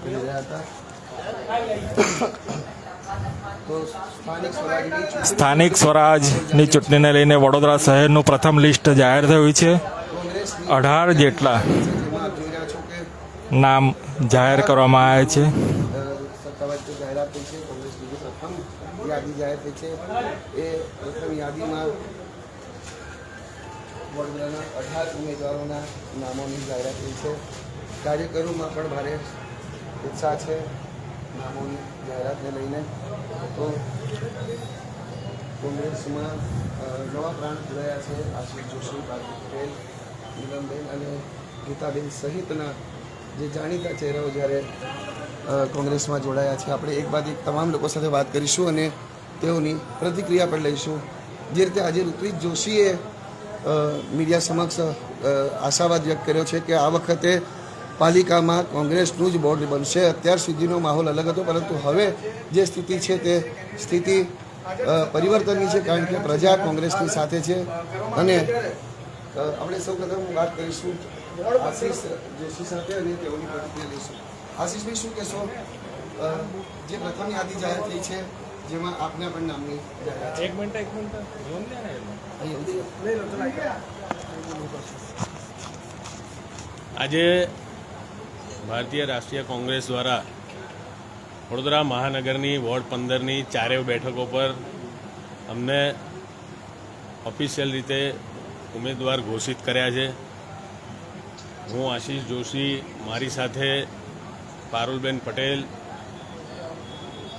કરી રહ્યા હતા. તો સ્થાનિક સ્વરાજની ચૂંટણીને લઈને વડોદરા શહેરનું પ્રથમ લિસ્ટ જાહેર થયું છે. 18 જેટલા જેમાં જોઈ રહ્યા છો કે નામ જાહેર કરવામાં આવ્યા છે. સત્તાવાર જાહેરાત થઈ છે. કોંગ્રેસની જે પ્રથમ યાદી જાહેર થઈ છે એ પ્રથમ યાદીમાં વડોદરાના 18 ઉમેદવારોના નામોની જાહેરાત થઈ છે. કાર્યકરોમાં પણ ભારે ઉત્સાહ છે નામોની જાહેરાતને લઈને. તો કોંગ્રેસમાં નવા પ્રાણ જોડાયા છે. આશીષ જોશી, પાર્થિવ પટેલ, નીલમબેન અને ગીતાબેન સહિતના જે જાણીતા ચહેરાઓ જ્યારે કોંગ્રેસમાં જોડાયા છે. આપણે એક બાદ એક તમામ લોકો સાથે વાત કરીશું અને તેઓની પ્રતિક્રિયા પણ લઈશું. જે રીતે આજે ઋત્વિજ જોશીએ મીડિયા સમક્ષ આશાવાદ વ્યક્ત કર્યો છે કે આ વખતે પાલિકામાં કોંગ્રેસનું જ બોર્ડ બનશે. અત્યાર સુધીનો માહોલ અલગ હતો, પરંતુ હવે જે સ્થિતિ છે તે સ્થિતિ પરિવર્તનની છે, કારણ કે પ્રજા કોંગ્રેસની સાથે છે. અને આપણે સૌ પ્રથમ વાત કરીશું આશીષ જોશી સાથે અને તેઓની પ્રતિક્રિયા લઈશું. આશીષભાઈ, શું કહેશો? જે પ્રથમ યાદી જાહેર થઈ છે જેમાં આપના પણ નામની જાહેરાત છે. એક મિનિટ આજે ભારતીય રાષ્ટ્રીય કોંગ્રેસ દ્વારા વડોદરા મહાનગરની વોર્ડ 15ની ચારેય બેઠકો પર અમને ઓફિશિયલ રીતે ઉમેદવાર ઘોષિત કર્યા છે. હું આશીષ જોશી, મારી સાથે પારુલબેન પટેલ,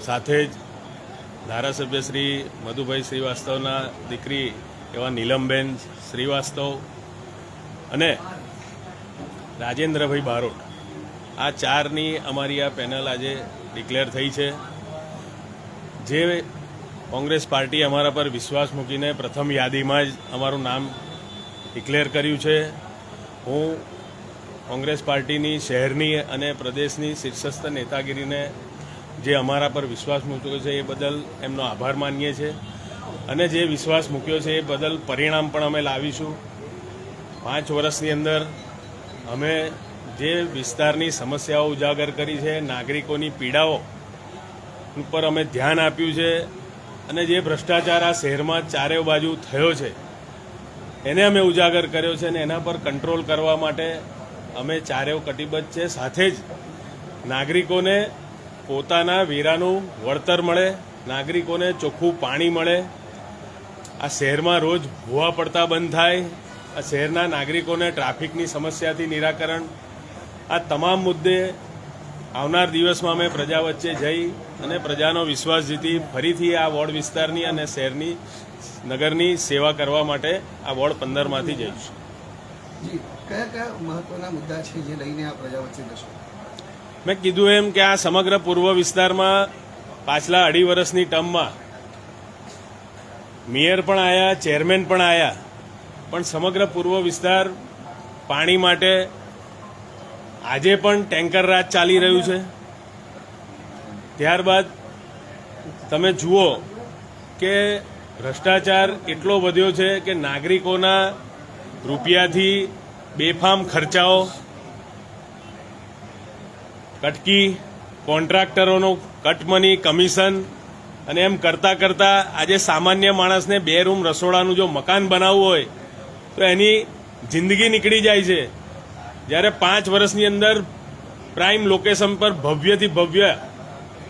સાથે જ ધારાસભ્ય શ્રી મધુભાઈ શ્રીવાસ્તવના દીકરી એવા નીલમબેન શ્રીવાસ્તવ અને રાજેન્દ્રભાઈ બારોટ, આ ચારની અમારી આ પેનલ આજે ડિક્લેર થઈ છે. જે કોંગ્રેસ પાર્ટી અમારા પર વિશ્વાસ મૂકીને પ્રથમ યાદીમાં જ અમારું નામ ડિક્લેર કર્યું છે. હું કોંગ્રેસ પાર્ટીની શહેરની અને પ્રદેશની શીર્ષસ્થ નેતાગીરીને જે અમારા પર વિશ્વાસ મૂક્યો છે એ બદલ એમનો આભાર માનીએ છીએ. અને જે વિશ્વાસ મૂક્યો છે એ બદલ પરિણામ પણ અમે લાવીશું. 5 વર્ષની અંદર અમે જે વિસ્તારની સમસ્યાઓ ઉજાગર કરી છે, નાગરિકોની પીડાઓ ઉપર અમે ધ્યાન આપ્યું છે અને જે ભ્રષ્ટાચાર આ શહેરમાં ચારેય બાજુ થયો છે એને અમે ઉજાગર કર્યો છે અને એના પર કંટ્રોલ કરવા માટે અમે ચારેય કટિબદ્ધ છે. સાથે જ નાગરિકોને પોતાના વેરાનું વળતર મળે, નાગરિકોને ચોખ્ખું પાણી મળે, આ શહેરમાં રોજ ભૂવા પડતા બંધ થાય, આ શહેરના નાગરિકોને ટ્રાફિકની સમસ્યાથી નિરાકરણ, આ તમામ મુદ્દે આવનાર દિવસમાં અમે પ્રજા વચ્ચે જઈ અને પ્રજાનો વિશ્વાસ જીતી ફરીથી આ વોર્ડ વિસ્તારની અને શહેરની નગરની સેવા કરવા માટે આ વોર્ડ 15માંથી જઈશું. જી, કયા કયા મહત્વના મુદ્દા છે જે લઈને આ પ્રજા વચ્ચે જશો? મેં કીધું એમ કે આ સમગ્ર પૂર્વ વિસ્તારમાં પાછલા 2.5 વર્ષની ટર્મમાં મેયર પણ આવ્યા, ચેરમેન પણ આવ્યા, પણ સમગ્ર પૂર્વ વિસ્તાર પાણી માટે આજે પણ ટેન્કર રાજ ચાલી રહ્યું છે. ત્યારબાદ તમે જુઓ કે ભ્રષ્ટાચાર એટલો વધ્યો છે કે નાગરિકોના રૂપિયાથી બેફામ ખર્ચાઓ, કટકી, કોન્ટ્રાક્ટરોનો કટમની, કમિશન અને એમ કરતાં કરતાં આજે સામાન્ય માણસને 2 રૂમ રસોડાનું જો મકાન બનાવવું હોય તો એની જિંદગી નીકળી જાય છે. જ્યારે 5 વર્ષની અંદર પ્રાઇમ લોકેશન પર ભવ્યથી ભવ્ય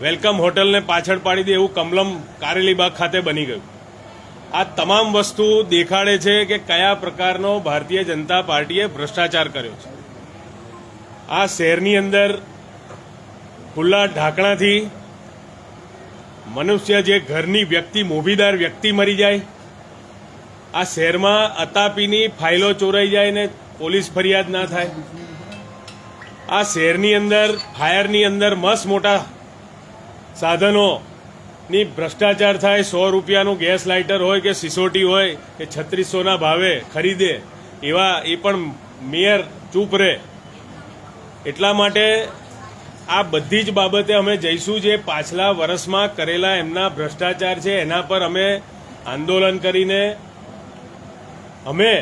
વેલકમ હોટલને પાછળ પાડી દે એવું કમલમ કારેલીબાગ ખાતે બની ગયું. આ તમામ વસ્તુ દેખાડે છે કે કયા પ્રકારનો ભારતીય જનતા પાર્ટીએ ભ્રષ્ટાચાર કર્યો છે. આ શહેરની અંદર ખુલ્લા ઢાંકણાથી મનુષ્ય, જે ઘરની વ્યક્તિ, મોભીદાર વ્યક્તિ મરી જાય, આ શહેરમાં અતાપીની ફાઇલો ચોરાઈ જાય ને પોલીસ ફરિયાદ ના થાય, આ શહેરની અંદર ફાયરની અંદર મસ્ત મોટા સાધનોની ભ્રષ્ટાચાર થાય, 100 રૂપિયાનું ગેસ લાઇટર હોય કે સિસોટી હોય કે 3600ના ભાવે ખરીદે, એવા એ પણ મેયર ચૂપ રહે. એટલા માટે આ બધી જ બાબતે અમે જઈશું. જે પાછલા વર્ષમાં કરેલા એમના ભ્રષ્ટાચાર છે એના પર અમે આંદોલન કરીને અમે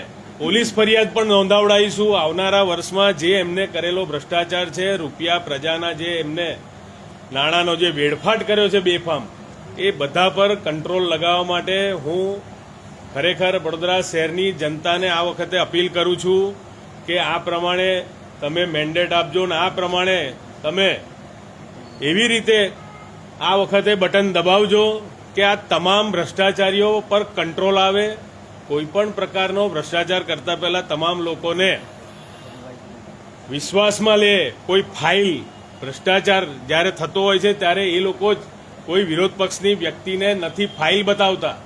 પોલીસ ફરિયાદ પણ નોંધાવડાવીશું. આવનારા વર્ષમાં જે એમને કરેલો ભ્રષ્ટાચાર છે, રૂપિયા પ્રજાના જે એમને નાણાંનો જે વેડફાટ કર્યો છે બેફામ, એ બધા પર કંટ્રોલ લગાવવા માટે હું ખરેખર વડોદરા શહેરની જનતાને આ વખતે અપીલ કરું છું કે આ પ્રમાણે તમે મેન્ડેટ આપજો ને આ પ્રમાણે તમે એવી રીતે આ વખતે બટન દબાવજો કે આ તમામ ભ્રષ્ટાચારીઓ પર કંટ્રોલ આવે. કોઈપણ પ્રકારનો ભ્રષ્ટાચાર કરતા પહેલા તમામ લોકોને વિશ્વાસમાં લે. કોઈ ફાઇલ ભ્રષ્ટાચાર જ્યારે થતો હોય છે ત્યારે એ લોકો જ કોઈ વિરોધ પક્ષની વ્યક્તિને નથી ફાઇલ બતાવતા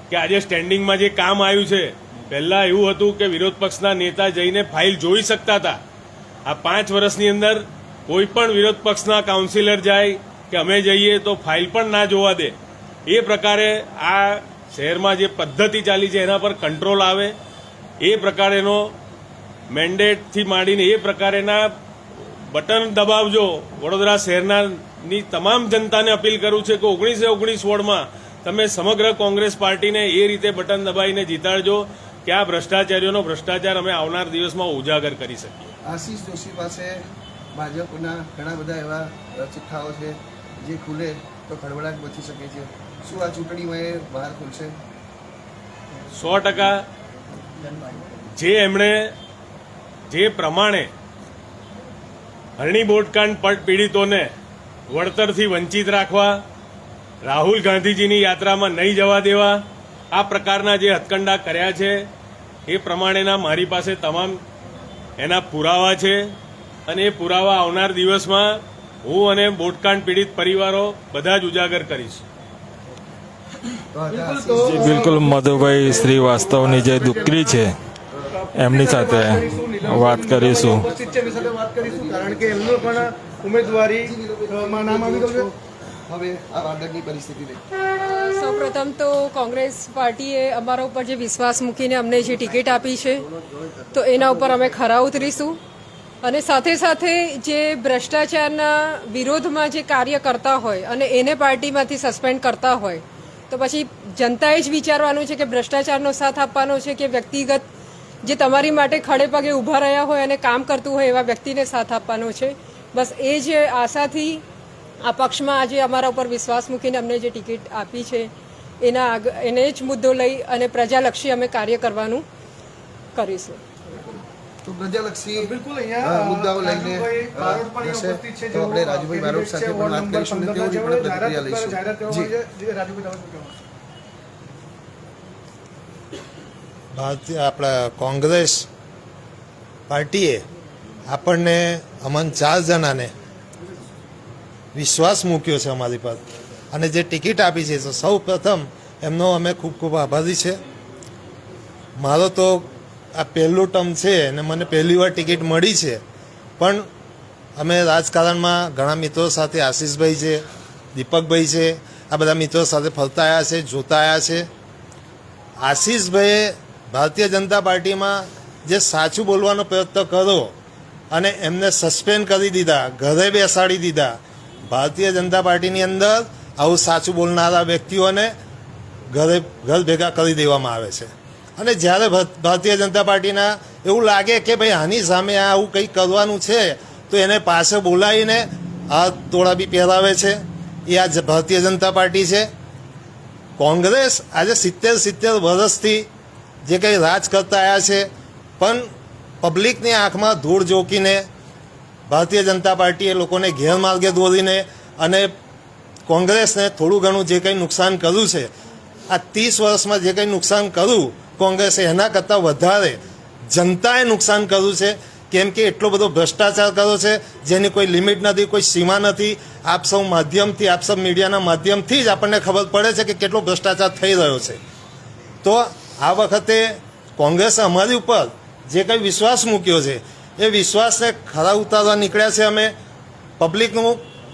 કે આજે સ્ટેન્ડિંગમાં જે કામ આવ્યું છે. પહેલા એવું હતું કે વિરોધ પક્ષના નેતા જઈને ફાઇલ જોઈ શકતા હતા. આ 5 વર્ષની અંદર કોઈ પણ વિરોધ પક્ષના કાઉન્સિલર જાય કે અમે જઈએ તો ફાઇલ પણ ના જોવા દે. એ પ્રકારે આ શહેરમાં જે પદ્ધતિ ચાલી છે એના પર કંટ્રોલ આવે, એ પ્રકારેનો મેન્ડેટથી માંડીને એ પ્રકારેના બટન દબાવજો. વડોદરા શહેરની તમામ જનતાને અપીલ કરું છે કે 19 વોર્ડમાં તમે સમગ્ર કોંગ્રેસ પાર્ટીને એ રીતે બટન દબાવીને જીતાડજો કે આ ભ્રષ્ટાચારીઓનો ભ્રષ્ટાચાર અમે આવનાર દિવસમાં ઉજાગર કરી શકીએ. આશીષ જોશી પાસે ભાજપના ઘણા બધા એવા ચિઠ્ઠાઓ છે જે ખુલે તો ખળભળાટ મચી શકે છે. શું આ ચૂંટણીમાં એ બહાર ખુલશે? 100% જે એમણે જે પ્રમાણે હરણી બોટકાંડ પીડિતોને વળતરથી વંચિત રાખવા, રાહુલ ગાંધીજીની યાત્રામાં નહીં જવા દેવા, આ પ્રકારના જે હથકંડા કર્યા છે એ પ્રમાણેના મારી પાસે તમામ એના પુરાવા છે અને એ પુરાવા આવનાર દિવસમાં હું અને બોટકાંડ પીડિત પરિવારો બધા જ ઉજાગર કરીશ. જી બિલકુલ, મધુભાઈ શ્રીવાસ્તવની જે દીકરી છે એમની સાથે વાત કરીશું. કારણ કે એમનો પણ ઉમેદવારીમાં નામ આવી ગયું છે. હવે આ વાદળની પરિસ્થિતિ દેખ. સૌપ્રથમ તો કોંગ્રેસ પાર્ટીએ અમારા ઉપર જે વિશ્વાસ મૂકીને અમને જે ટિકિટ આપી છે તો એના ઉપર અમે ખરા ઉતરીશું અને સાથે સાથે જે ભ્રષ્ટાચારના વિરોધમાં જે કાર્ય કરતા હોય અને એને પાર્ટીમાંથી સસ્પેન્ડ કરતા હોય તો પછી જનતાએ જ વિચારવાનું છે કે ભ્રષ્ટાચારનો સાથ આપવાનો છે કે વ્યક્તિગત જે તમારી માટે ખડે પગે ઊભા રહ્યા હોય અને કામ કરતું હોય એવા વ્યક્તિને સાથ આપવાનો છે. બસ એ જ આશાથી આ પક્ષમાં આજે અમારા ઉપર વિશ્વાસ મૂકીને અમને જે ટિકિટ આપી છે એને જ મુદ્દો લઈ અને પ્રજાલક્ષી અમે કાર્ય કરવાનું કરીશું. તો પ્રજાલક્ષી મુદ્દાઓ લઈને જશે તો આપણે રાજુભાઈ બારોટ સાથે પણ વાત કરીશું અને તેઓની પણ પ્રતિક્રિયા લઈશું. ભારતીય આપણા કોંગ્રેસ પાર્ટીએ આપણને અમન 4 જણાને વિશ્વાસ મૂક્યો છે અમારી પર અને જે ટિકિટ આપી છે તો સૌ પ્રથમ એમનો અમે ખૂબ ખૂબ આભારી છે. મારો તો આ પહેલું ટર્મ છે અને મને પહેલી વાર ટિકિટ મળી છે, પણ અમે રાજકારણમાં ઘણા મિત્રો સાથે, આશીષભાઈ છે, દીપકભાઈ છે, આ બધા મિત્રો સાથે ફરતા આવ્યા છે, જોતા આવ્યા છે. આશીષભાઈએ ભારતીય જનતા પાર્ટીમાં જે સાચું બોલવાનો પ્રયત્ન કર્યો અને એમને સસ્પેન્ડ કરી દીધા, ઘરે બેસાડી દીધા. ભારતીય જનતા પાર્ટીની અંદર આવું સાચું બોલનારા વ્યક્તિઓને ઘર ભેગા કરી દેવામાં આવે છે અને જ્યારે ભારતીય જનતા પાર્ટીના એવું લાગે કે ભાઈ આની સામે આવું કંઈક કરવાનું છે તો એને પાસે બોલાવીને આ તોડા બી પહેરાવે છે. એ આ ભારતીય જનતા પાર્ટી છે. કોંગ્રેસ આજે 70 વર્ષથી જે કંઈ રાજ કરતા આવ્યા છે, પણ પબ્લિકની આંખમાં ધૂળ ઝોકીને ભારતીય જનતા પાર્ટીએ લોકોને ગેરમાર્ગે દોરીને અને કોંગ્રેસને થોડું ઘણું જે કંઈ નુકસાન કર્યું છે, આ 30 વર્ષમાં જે કંઈ નુકસાન કર્યું કોંગ્રેસે એના કરતાં વધારે જનતાએ નુકસાન કર્યું છે. કેમ કે એટલો બધો ભ્રષ્ટાચાર કર્યો છે જેની કોઈ લિમિટ નથી, કોઈ સીમા નથી. આપ સૌ માધ્યમથી, આપ સૌ મીડિયાના માધ્યમથી જ આપણને ખબર પડે છે કે કેટલો ભ્રષ્ટાચાર થઈ રહ્યો છે. તો આ વખતે કોંગ્રેસે અમારી ઉપર જે કંઈ વિશ્વાસ મૂક્યો છે એ વિશ્વાસને ખરા ઉતારવા નીકળ્યા છે. અમે પબ્લિકનું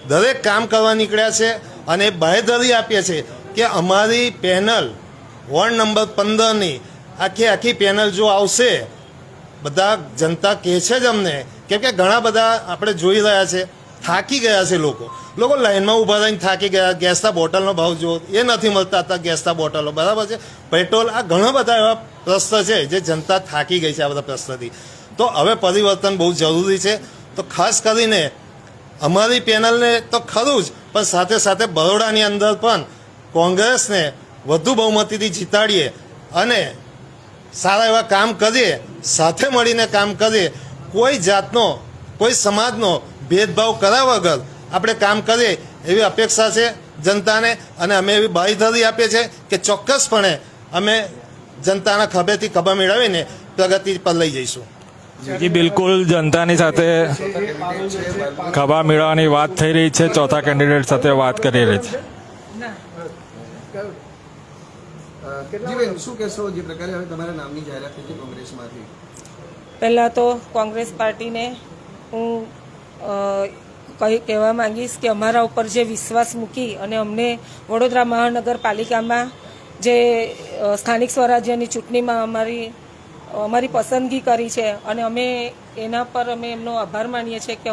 દરેક કામ કરવા નીકળ્યા છે અને બાંહેધરી આપીએ છીએ કે અમારી પેનલ વોર્ડ નંબર 15ની આખી પેનલ જો આવશે, બધા જનતા કહે છે જ અમને, કેમ કે ઘણા બધા આપણે જોઈ રહ્યા છે થાકી ગયા છે. લોકો લાઈનમાં ઊભા રહીને થાકી ગયા. ગેસના બોટલનો ભાવ જો એ નથી મળતા હતા, ગેસના બોટલો બરાબર છે, પેટ્રોલ, આ ઘણા બધા એવા પ્રશ્ન છે જે જનતા થાકી ગઈ છે આ બધા પ્રશ્નથી. તો હવે પરિવર્તન બહુ જરૂરી છે. તો ખાસ કરીને અમારી પેનલને તો ખરું જ, પણ સાથે સાથે બરોડાની અંદર પણ કોંગ્રેસને વધુ બહુમતીથી જીતાડીએ અને સારા એવા કામ કરીએ, સાથે મળીને કામ કરીએ, કોઈ જાતનો કોઈ સમાજનો ભેદભાવ કર્યા વગર આપણે કામ કરીએ એવી અપેક્ષા છે જનતાને. અને અમે એવી બાંયધરી આપીએ છીએ કે ચોક્કસપણે અમે જનતાના ખભેથી ખભા મેળવીને પ્રગતિ પર લઈ જઈશું. જી બિલકુલ, જનતાની સાથે ખભા મેળવવાની વાત થઈ રહી છે. ચોથા કેન્ડિડેટ સાથે વાત કરી રહી છે. જીબેન, શું કહેશો જે પ્રકારે હવે તમારા નામની જાહેરાત થઈ છે કોંગ્રેસમાંથી? પહેલાં તો કોંગ્રેસ પાર્ટીને હું કહેવા માંગીશ કે અમારા ઉપર જે વિશ્વાસ મૂકી અને અમને વડોદરા મહાનગરપાલિકામાં જે સ્થાનિક સ્વરાજ્યની ચૂંટણીમાં અમારી પસંદગી કરી છે અને અમે એના પર અમે એમનો આભાર માનીએ છીએ કે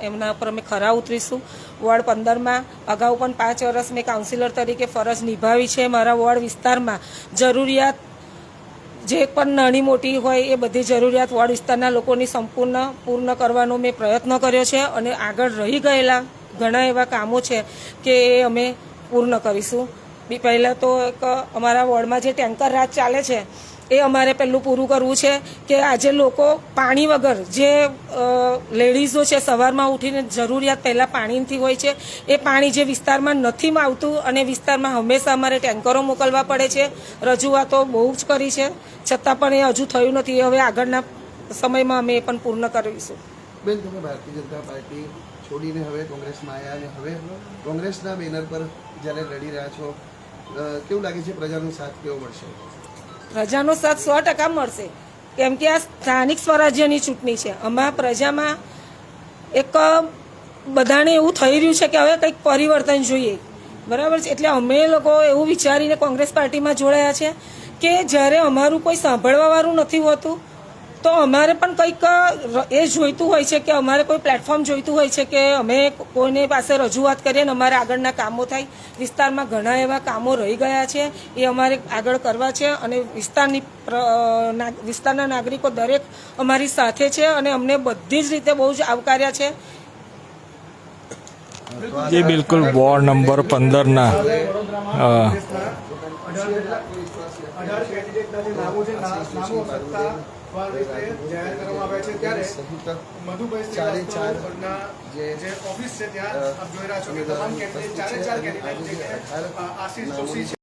એમના પર અમે ખરા ઉતરીશું. વોર્ડ 15માં અગાઉ પણ 5 વર્ષ મેં કાઉન્સિલર તરીકે ફરજ નિભાવી છે. મારા વોર્ડ વિસ્તારમાં જરૂરિયાત જે પણ નાની મોટી હોય એ બધી જરૂરિયાત વોર્ડ વિસ્તારના લોકોની પૂર્ણ કરવાનો મેં પ્રયત્ન કર્યો છે અને આગળ રહી ગયેલા ઘણા એવા કામો છે કે એ અમે પૂર્ણ કરીશું. પહેલાં તો એક અમારા વોર્ડમાં જે ટેન્કર રાજ ચાલે છે એ અમારે પહેલું પૂરું કરવું છે કે આજે લોકો પાણી વગર જે લેડીઝો છે સવારમાં ઉઠીને જરૂરિયાત પહેલાં પાણીથી હોય છે એ પાણી જે વિસ્તારમાં નથી આવતું અને વિસ્તારમાં હંમેશા અમારે ટેન્કરો મોકલવા પડે છે. રજૂઆતો બહુ જ કરી છે છતાં પણ એ હજુ થયું નથી. હવે આગળના સમયમાં અમે એ પણ પૂર્ણ કરીશું. બેન, તમે ભારતીય જનતા પાર્ટી છોડીને હવે કોંગ્રેસમાં આવ્યા અને હવે કોંગ્રેસના બેનર પર જ્યારે લડી રહ્યા છો, કેવું લાગે છે? પ્રજાનો સાથ કેવો મળશે? પ્રજાનો સાથ 100% મળશે, કેમ કે આ સ્થાનિક સ્વરાજ્યની ચૂંટણી છે. આમાં પ્રજામાં એક બધાને એવું થઈ રહ્યું છે કે હવે કંઈક પરિવર્તન જોઈએ, બરાબર છે. એટલે અમે લોકો એવું વિચારીને કોંગ્રેસ પાર્ટીમાં જોડાયા છે કે જ્યારે અમારું કોઈ સાંભળવાવાળું નથી હોતું તો અમારે પણ કંઈક એ જોઈતું હોય છે કે અમારે કોઈ પ્લેટફોર્મ જોઈતું હોય છે કે અમે કોઈને પાસે રજૂઆત કરીએ ને અમારે આગળના કામો થાય. વિસ્તારમાં ઘણા એવા કામો રહી ગયા છે એ અમારે આગળ કરવા છે અને વિસ્તારના નાગરિકો દરેક અમારી સાથે છે અને અમને બધી જ રીતે બહુ જ આવકાર્યા છે. જી બિલકુલ, વોર્ડ નંબર 15ના ચારે ચાર જે ઓફિસ છે ત્યાં આપ જોઈ રહ્યા છો કે તમામ કેન્ડિડેટ ચારે ચાર કેન્ડિડેટ